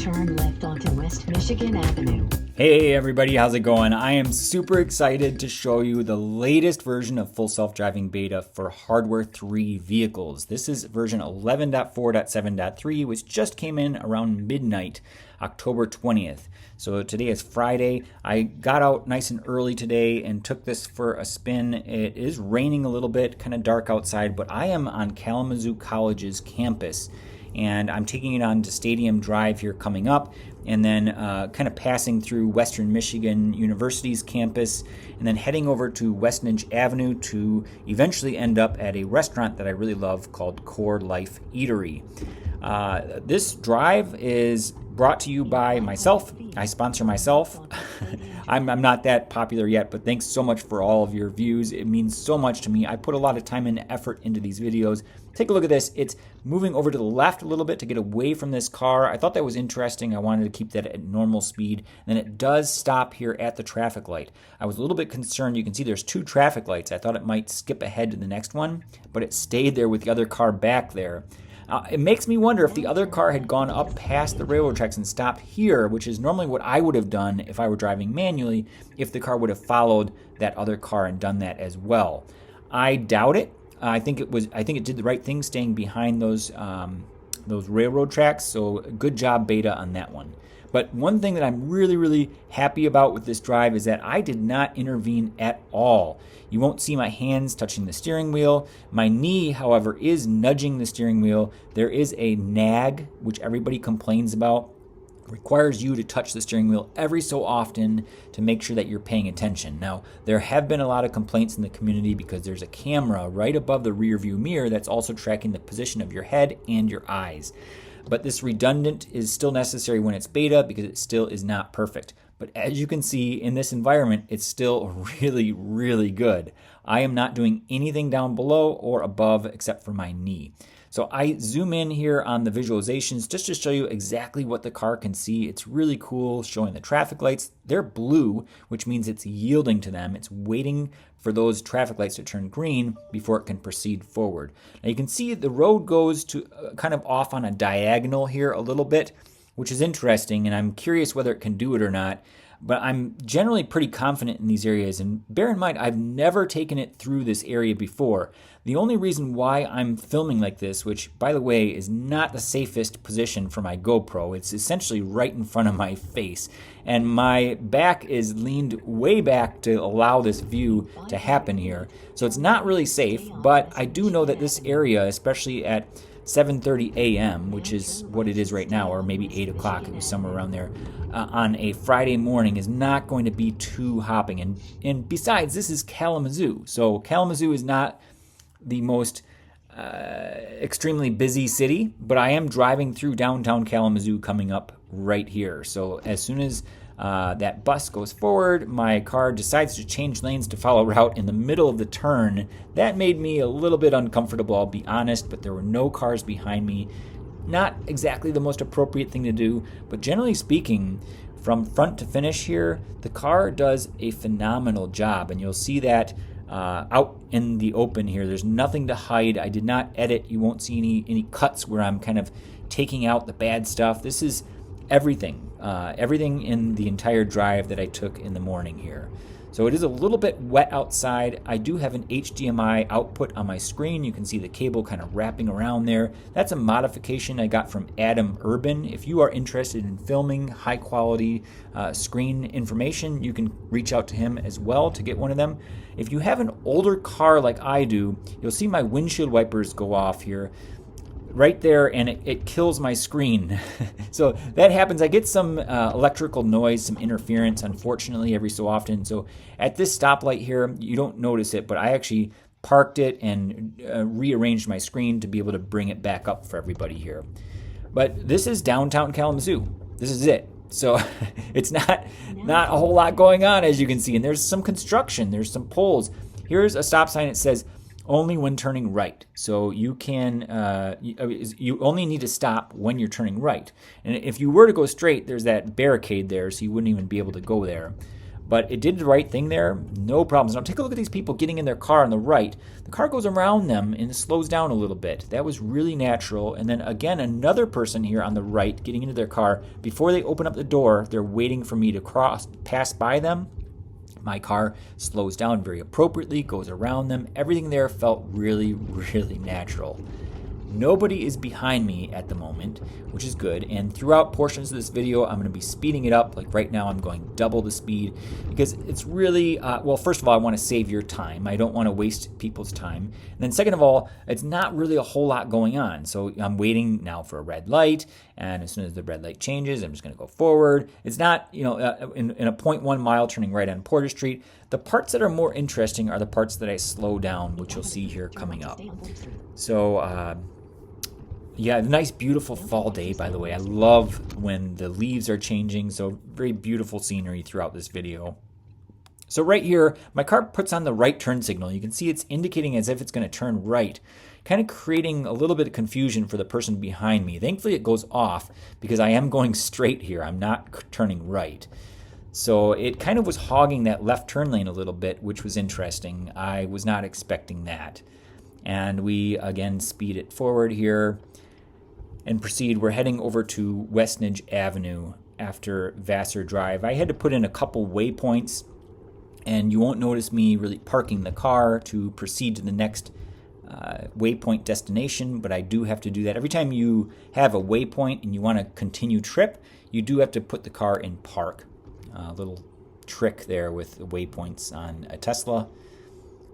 turn left onto West Michigan Avenue. Hey everybody, how's it going? I am super excited to show you the latest version of full self-driving beta for Hardware 3 vehicles. This is version 11.4.7.3, which just came in around midnight, October 20th. So today is Friday. I got out nice and early today and took this for a spin. It is raining a little bit, kind of dark outside, but I am on Kalamazoo College's campus. And I'm taking it on to Stadium Drive here coming up, and then kind of passing through Western Michigan University's campus, and then heading over to Westnedge Avenue to eventually end up at a restaurant that I really love called Core Life Eatery. This drive is brought to you by myself. I sponsor myself. I'm not that popular yet, but thanks so much for all of your views. It means so much to me. I put a lot of time and effort into these videos. Take a look at this. It's moving over to the left a little bit to get away from this car. I thought that was interesting. I wanted to keep that at normal speed. And then it does stop here at the traffic light. I was a little bit concerned. You can see there's two traffic lights. I thought it might skip ahead to the next one, but it stayed there with the other car back there. It makes me wonder if the other car had gone up past the railroad tracks and stopped here, which is normally what I would have done if I were driving manually, if the car would have followed that other car and done that as well. I doubt it. I think it did the right thing staying behind those railroad tracks. So good job, Beta, on that one. But one thing that I'm really, really happy about with this drive is that I did not intervene at all. You won't see my hands touching the steering wheel. My knee, however, is nudging the steering wheel. There is a nag, which everybody complains about. It requires you to touch the steering wheel every so often to make sure that you're paying attention. Now, there have been a lot of complaints in the community because there's a camera right above the rear view mirror that's also tracking the position of your head and your eyes. But this redundant is still necessary when it's beta because it still is not perfect. But as you can see in this environment, it's still really, really good. I am not doing anything down below or above except for my knee. So I zoom in here on the visualizations just to show you exactly what the car can see. It's really cool showing the traffic lights. They're blue, which means it's yielding to them. It's waiting for those traffic lights to turn green before it can proceed forward. Now you can see the road goes to kind of off on a diagonal here a little bit, which is interesting, and I'm curious whether it can do it or not. But I'm generally pretty confident in these areas, and bear in mind, I've never taken it through this area before. The only reason why I'm filming like this, which, by the way, is not the safest position for my GoPro, it's essentially right in front of my face, and my back is leaned way back to allow this view to happen here. So it's not really safe, but I do know that this area, especially at 7:30 a.m., which is what it is right now, or maybe 8 o'clock, it was somewhere around there, on a Friday morning is not going to be too hopping. And besides, this is Kalamazoo. So Kalamazoo is not the most extremely busy city, but I am driving through downtown Kalamazoo coming up right here. So as soon as that bus goes forward, my car decides to change lanes to follow route in the middle of the turn. That made me a little bit uncomfortable, I'll be honest, but there were no cars behind me. Not exactly the most appropriate thing to do, but generally speaking, from front to finish here, the car does a phenomenal job, and you'll see that out in the open here. There's nothing to hide. I did not edit. You won't see any cuts where I'm kind of taking out the bad stuff. This is everything in the entire drive that I took in the morning here. So it is a little bit wet outside. I do have an HDMI output on my screen. You can see the cable kind of wrapping around there. That's a modification I got from Adam Urban. If you are interested in filming high quality screen information, you can reach out to him as well to get one of them. If you have an older car like I do, you'll see my windshield wipers go off here right there, and it kills my screen. So that happens. I get some electrical noise, some interference, unfortunately, every so often. So at this stoplight here, you don't notice it, but I actually parked it and rearranged my screen to be able to bring it back up for everybody here. But this is downtown Kalamazoo. This is it. So it's not a whole lot going on, as you can see. And there's some construction. There's some poles. Here's a stop sign that says only when turning right. So you can you only need to stop when you're turning right. And if you were to go straight, there's that barricade there, so you wouldn't even be able to go there. But it did the right thing there, no problems. Now take a look at these people getting in their car on the right. The car goes around them and it slows down a little bit. That was really natural. And then again, another person here on the right getting into their car. Before they open up the door, they're waiting for me to pass by them. My car slows down very appropriately, goes around them. Everything there felt really, really natural. Nobody is behind me at the moment, which is good. And throughout portions of this video, I'm going to be speeding it up. Like right now, I'm going double the speed because it's really, well, first of all, I want to save your time. I don't want to waste people's time. And then second of all, it's not really a whole lot going on. So I'm waiting now for a red light. And as soon as the red light changes, I'm just going to go forward. It's not, in a 0.1 mile turning right on Porter Street. The parts that are more interesting are the parts that I slow down, which you'll see here coming up. So, yeah, nice, beautiful fall day, by the way. I love when the leaves are changing, so very beautiful scenery throughout this video. So right here, my car puts on the right turn signal. You can see it's indicating as if it's going to turn right, kind of creating a little bit of confusion for the person behind me. Thankfully, it goes off because I am going straight here. I'm not turning right. So it kind of was hogging that left turn lane a little bit, which was interesting. I was not expecting that. And we, again, speed it forward here and proceed. We're heading over to Westnedge Avenue after Vassar Drive. I had to put in a couple waypoints, and you won't notice me really parking the car to proceed to the next waypoint destination, but I do have to do that. Every time you have a waypoint and you want to continue trip, you do have to put the car in park. A little trick there with the waypoints on a Tesla.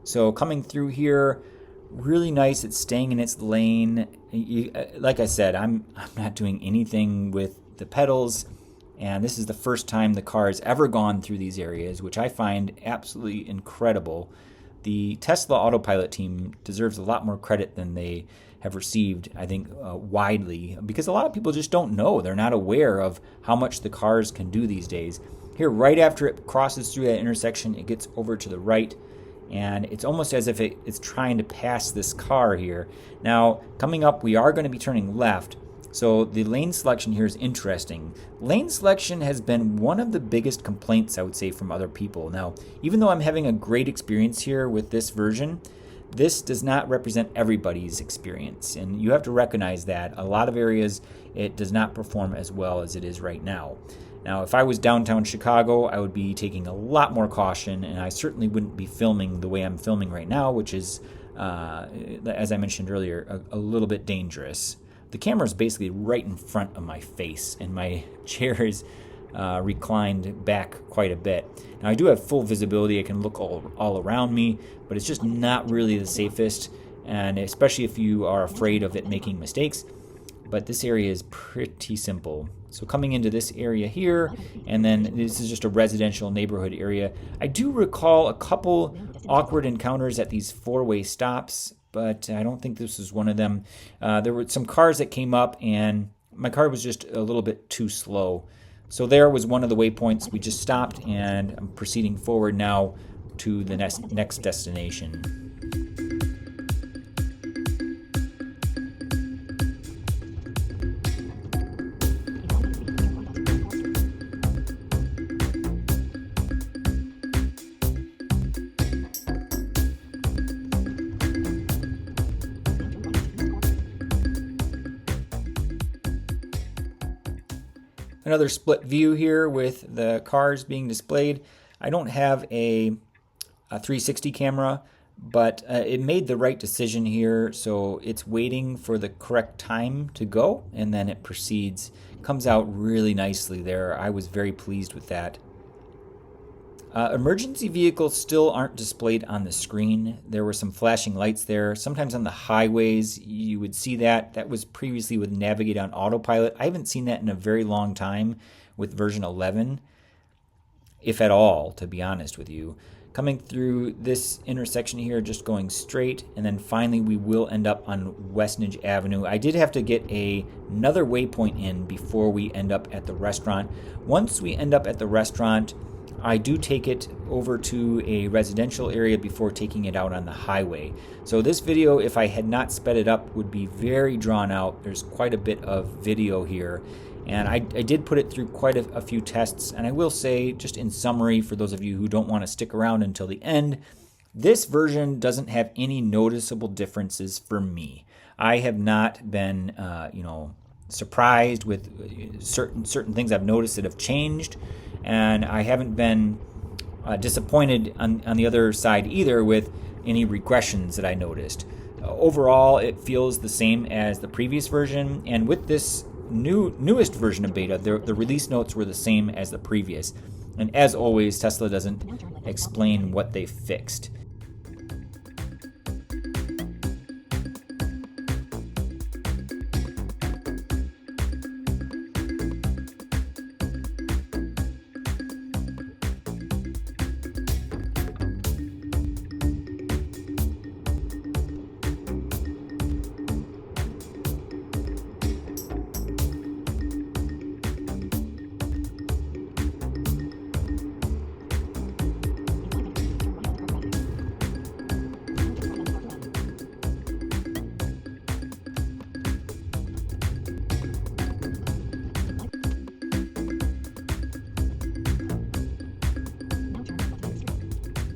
So coming through here, really nice. It's staying in its lane. Like I said, I'm not doing anything with the pedals, and this is the first time the car has ever gone through these areas, which I find absolutely incredible. The Tesla Autopilot team deserves a lot more credit than they have received, I think, widely, because a lot of people just don't know. They're not aware of how much the cars can do these days. Here, right after it crosses through that intersection, it gets over to the right, and it's almost as if it's trying to pass this car here. Now, coming up, we are going to be turning left, so the lane selection here is interesting. Lane selection has been one of the biggest complaints, I would say, from other people. Now, even though I'm having a great experience here with this version, this does not represent everybody's experience, and you have to recognize that. A lot of areas, it does not perform as well as it is right now. Now, if I was downtown Chicago, I would be taking a lot more caution, and I certainly wouldn't be filming the way I'm filming right now, which is, as I mentioned earlier, a little bit dangerous. The camera is basically right in front of my face, and my chair is reclined back quite a bit. Now, I do have full visibility. I can look all around me, but it's just not really the safest, and especially if you are afraid of it making mistakes. But this area is pretty simple. So coming into this area here, and then this is just a residential neighborhood area. I do recall a couple awkward encounters at these four-way stops, but I don't think this was one of them. There were some cars that came up, and my car was just a little bit too slow. So there was one of the waypoints. We just stopped, and I'm proceeding forward now to the next destination. Another split view here with the cars being displayed. I don't have a 360 camera, but it made the right decision here. So it's waiting for the correct time to go, and then it proceeds. Comes out really nicely there. I was very pleased with that. Emergency vehicles still aren't displayed on the screen. There were some flashing lights there. Sometimes on the highways you would see that. That was previously with Navigate on Autopilot. I haven't seen that in a very long time with version 11, if at all, to be honest with you. Coming through this intersection here, just going straight, and then finally we will end up on Westnedge Avenue. I did have to get another waypoint in before we end up at the restaurant. Once we end up at the restaurant, I do take it over to a residential area before taking it out on the highway. So this video, if I had not sped it up, would be very drawn out. There's quite a bit of video here, And I did put it through quite a few tests, and I will say, just in summary, for those of you who don't want to stick around until the end, this version doesn't have any noticeable differences for me. I have not been, surprised with certain things I've noticed that have changed, and I haven't been disappointed on the other side either with any regressions that I noticed. Overall, it feels the same as the previous version, and with this newest version of beta, the release notes were the same as the previous. And as always, Tesla doesn't explain what they fixed.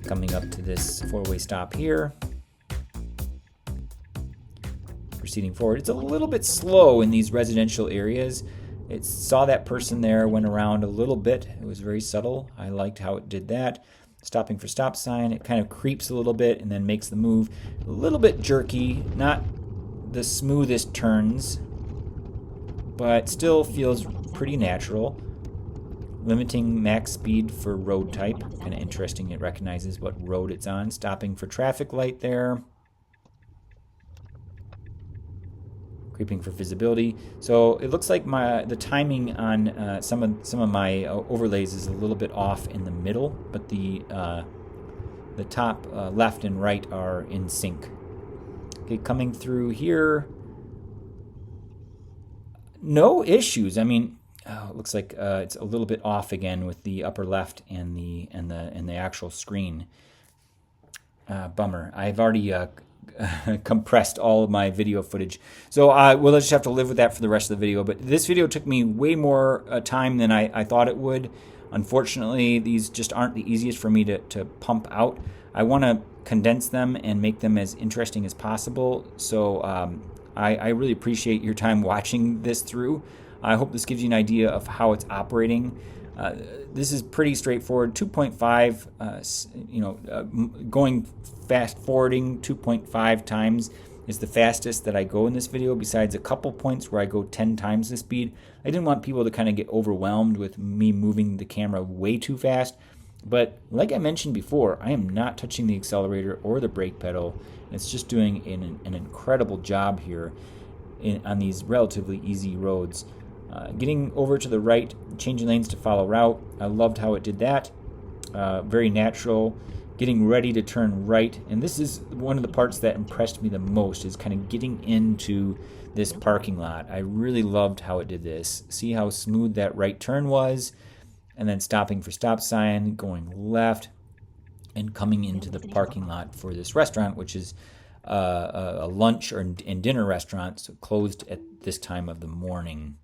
Coming up to this four-way stop here. Proceeding forward. It's a little bit slow in these residential areas. It saw that person there, went around a little bit. It was very subtle. I liked how it did that. Stopping for stop sign. It kind of creeps a little bit and then makes the move. A little bit jerky, not the smoothest turns, but still feels pretty natural. Limiting max speed for road type. Kind of interesting. It recognizes what road it's on. Stopping for traffic light there. Creeping for visibility. So it looks like the timing on some of my overlays is a little bit off in the middle, but the top left and right are in sync. Okay, coming through here. No issues. I mean, it looks like it's a little bit off again with the upper left and the actual screen. Bummer. I've already compressed all of my video footage, so we'll just have to live with that for the rest of the video. But this video took me way more time than I thought it would. Unfortunately, these just aren't the easiest for me to pump out. I want to condense them and make them as interesting as possible. So I really appreciate your time watching this through. I hope this gives you an idea of how it's operating. This is pretty straightforward. 2.5, going fast forwarding 2.5 times is the fastest that I go in this video, besides a couple points where I go 10 times the speed. I didn't want people to kind of get overwhelmed with me moving the camera way too fast. But like I mentioned before, I am not touching the accelerator or the brake pedal. It's just doing an incredible job here on these relatively easy roads. Getting over to the right, changing lanes to follow route. I loved how it did that. Very natural. Getting ready to turn right. And this is one of the parts that impressed me the most, is kind of getting into this parking lot. I really loved how it did this. See how smooth that right turn was. And then stopping for stop sign, going left, and coming into the parking lot for this restaurant, which is a lunch and dinner restaurant, so closed at this time of the morning.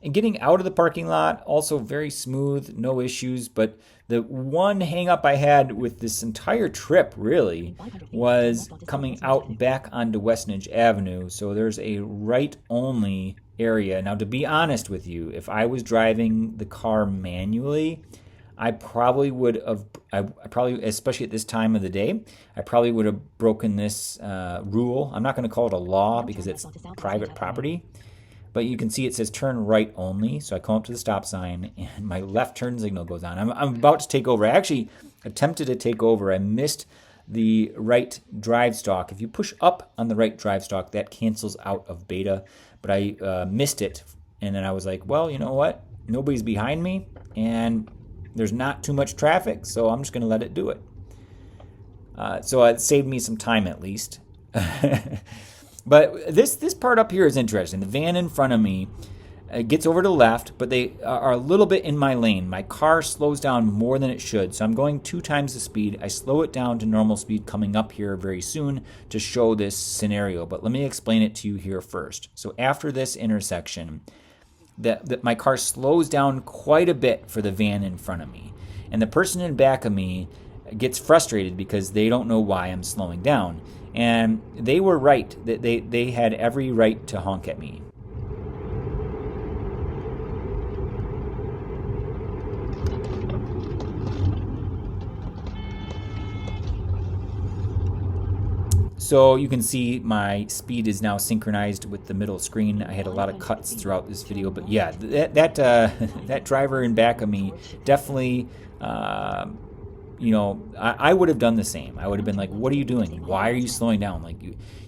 And getting out of the parking lot, also very smooth, no issues. But the one hang-up I had with this entire trip, really, was coming out back onto Westnedge Avenue. So there's a right-only area. Now, to be honest with you, if I was driving the car manually, I probably would have, especially at this time of the day, I probably would have broken this rule. I'm not going to call it a law because it's private property. But you can see it says turn right only. So I come up to the stop sign and my left turn signal goes on. I'm about to take over. I actually attempted to take over. I missed the right drive stalk. If you push up on the right drive stalk, that cancels out of beta. But I missed it. And then I was like, well, you know what? Nobody's behind me and there's not too much traffic. So I'm just going to let it do it. So it saved me some time at least. But this part up here is interesting. The van in front of me gets over to the left, but they are a little bit in my lane. My car slows down more than it should, so I'm going 2 times the speed. I slow it down to normal speed coming up here very soon to show this scenario, but let me explain it to you here first. So after this intersection, that my car slows down quite a bit for the van in front of me. And the person in back of me gets frustrated because they don't know why I'm slowing down. And they were right. They had every right to honk at me. So you can see my speed is now synchronized with the middle screen. I had a lot of cuts throughout this video, but yeah, that driver in back of me definitely, I would have done the same. I would have been like, "What are you doing? Why are you slowing down?" Like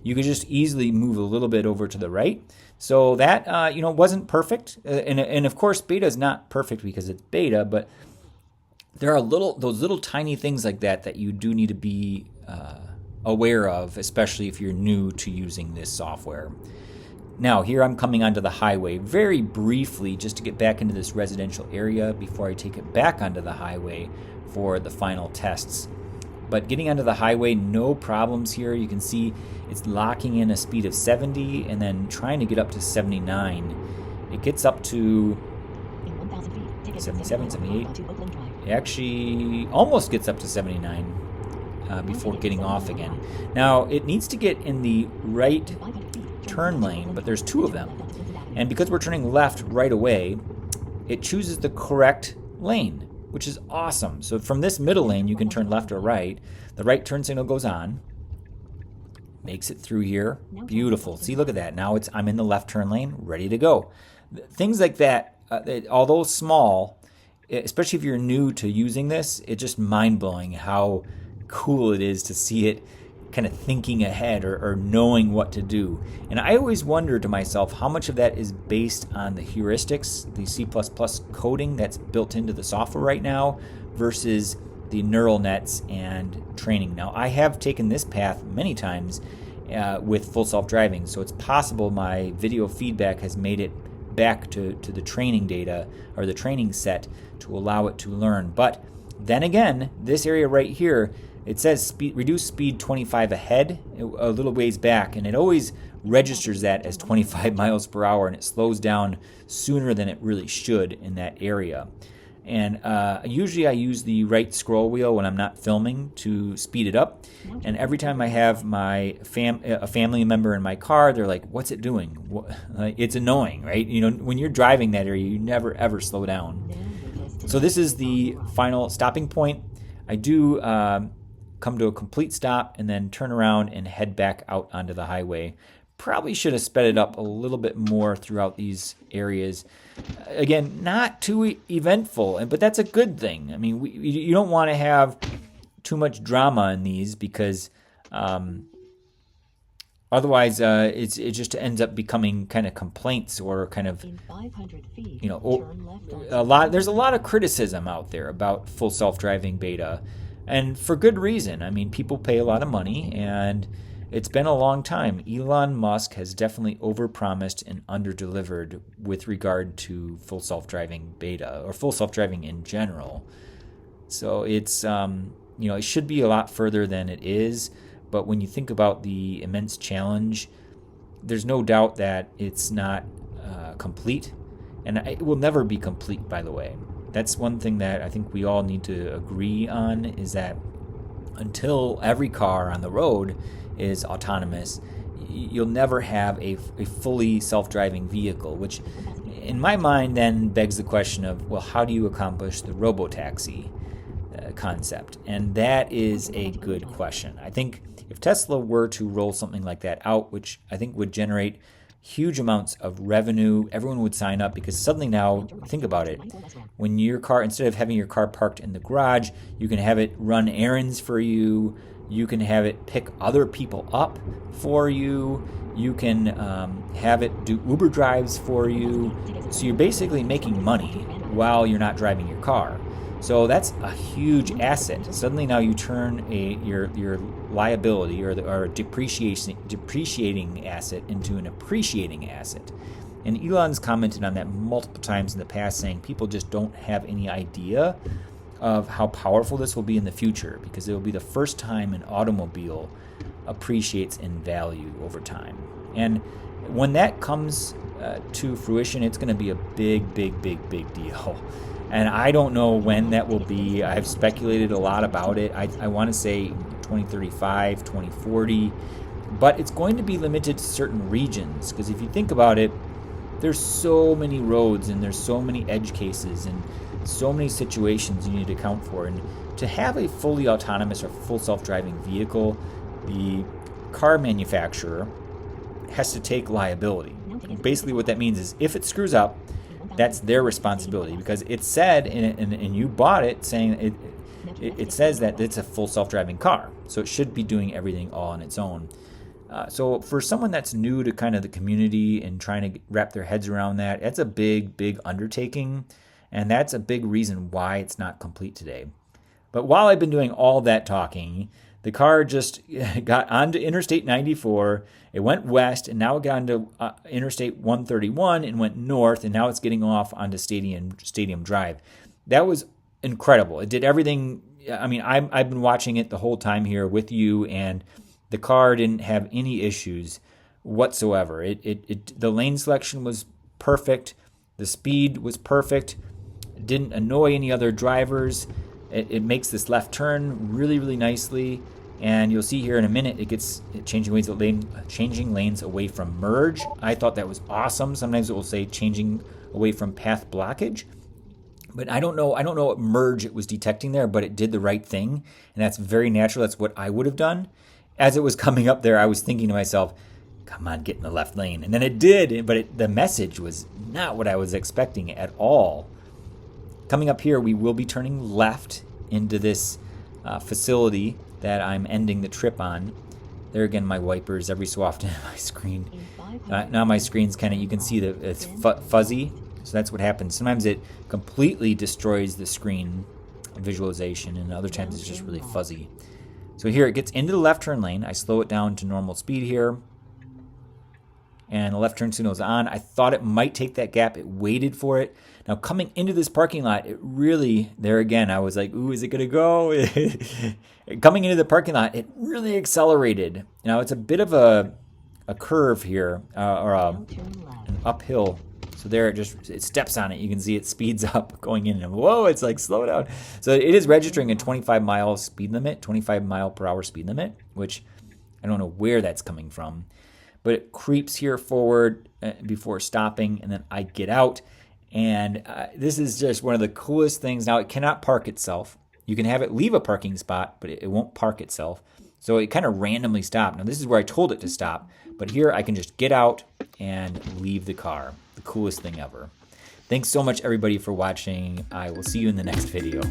you could just easily move a little bit over to the right. So that wasn't perfect, and of course, beta is not perfect because it's beta, but there are those little tiny things like that you do need to be aware of, especially if you're new to using this software. Now, here I'm coming onto the highway very briefly just to get back into this residential area before I take it back onto the highway for the final tests. But getting onto the highway, no problems here. You can see it's locking in a speed of 70 and then trying to get up to 79. It gets up to 77, 78. It actually almost gets up to 79. Before getting off again. Now, it needs to get in the right turn lane, but there's two of them. And because we're turning left right away, it chooses the correct lane, which is awesome. So from this middle lane, you can turn left or right. The right turn signal goes on, makes it through here. Beautiful. See, look at that. Now I'm in the left turn lane, ready to go. Things like that, although small, especially if you're new to using this, it's just mind-blowing how cool it is to see it kind of thinking ahead or knowing what to do. And I always wonder to myself how much of that is based on the heuristics, the C++ coding that's built into the software right now versus the neural nets and training. Now, I have taken this path many times with full self-driving, so it's possible my video feedback has made it back to the training data or the training set to allow it to learn. But then again, this area right here, it says reduce speed 25 ahead, a little ways back, and it always registers that as 25 miles per hour, and it slows down sooner than it really should in that area. And usually I use the right scroll wheel when I'm not filming to speed it up. And every time I have a family member in my car, they're like, "What's it doing?" It's annoying, right? When you're driving that area, you never ever slow down. So this is the final stopping point. I do come to a complete stop and then turn around and head back out onto the highway. Probably should have sped it up a little bit more throughout these areas. Again, not too eventful, but that's a good thing. I mean, you don't want to have too much drama in these because otherwise it just ends up becoming kind of complaints or kind of, there's a lot of criticism out there about full self-driving beta. And for good reason. I mean, people pay a lot of money, and it's been a long time. Elon Musk has definitely overpromised and underdelivered with regard to full self-driving beta, or full self-driving in general. So it's, it should be a lot further than it is, but when you think about the immense challenge, there's no doubt that it's not complete, and it will never be complete, by the way. That's one thing that I think we all need to agree on, is that until every car on the road is autonomous, you'll never have a fully self-driving vehicle, which in my mind then begs the question of, well, how do you accomplish the robotaxi concept? And that is a good question. I think if Tesla were to roll something like that out, which I think would generate huge amounts of revenue, everyone would sign up, because suddenly now, think about it, when your car, instead of having your car parked in the garage, you can have it run errands for you, you can have it pick other people up for you, you can have it do Uber drives for you, so you're basically making money while you're not driving your car. So that's a huge asset. Suddenly now you turn your liability or depreciating asset into an appreciating asset. And Elon's commented on that multiple times in the past, saying people just don't have any idea of how powerful this will be in the future, because it will be the first time an automobile appreciates in value over time. And When that comes to fruition, it's going to be a big deal. And I don't know when that will be. I've speculated a lot about it. I want to say 2035, 2040, but it's going to be limited to certain regions, because if you think about it, there's so many roads and there's so many edge cases and so many situations you need to account for. And to have a fully autonomous or full self-driving vehicle, the car manufacturer has to take liability. Basically what that means is if it screws up, that's their responsibility, because it said and you bought it saying it says that it's a full self-driving car, so it should be doing everything all on its own. So for someone that's new to kind of the community and trying to wrap their heads around that, that's a big undertaking, and that's a big reason why it's not complete today. But while I've been doing all that talking, the car just got onto Interstate 94, it went west, and now it got onto Interstate 131 and went north, and now it's getting off onto Stadium Drive. That was incredible. It did everything. I mean, I've been watching it the whole time here with you, and the car didn't have any issues whatsoever. The lane selection was perfect. The speed was perfect. It didn't annoy any other drivers. It makes this left turn really nicely. And you'll see here in a minute, it gets changing lanes away from merge. I thought that was awesome. Sometimes it will say changing away from path blockage. But I don't know what merge it was detecting there, but it did the right thing. And that's very natural. That's what I would have done. As it was coming up there, I was thinking to myself, come on, get in the left lane. And then it did, but the message was not what I was expecting at all. Coming up here, we will be turning left into this facility that I'm ending the trip on. There again, my wipers every so often on my screen. Now my screen's kind of, you can see that it's fuzzy. So that's what happens. Sometimes it completely destroys the screen visualization, and other times it's just really fuzzy. So here it gets into the left turn lane. I slow it down to normal speed here. And the left turn signal is on. I thought it might take that gap. It waited for it. Now coming into this parking lot, it really, there again, I was like, ooh, is it going to go? Coming into the parking lot, it really accelerated. Now it's a bit of a curve here, or an uphill. So there it steps on it. You can see it speeds up going in, and whoa, it's like slow down. So it is registering a 25-mile speed limit, 25-mile-per-hour speed limit, which I don't know where that's coming from. But it creeps here forward before stopping, and then I get out. And this is just one of the coolest things. Now, it cannot park itself. You can have it leave a parking spot, but it won't park itself. So it kind of randomly stopped. Now, this is where I told it to stop. But here I can just get out and leave the car. The coolest thing ever. Thanks so much, everybody, for watching. I will see you in the next video.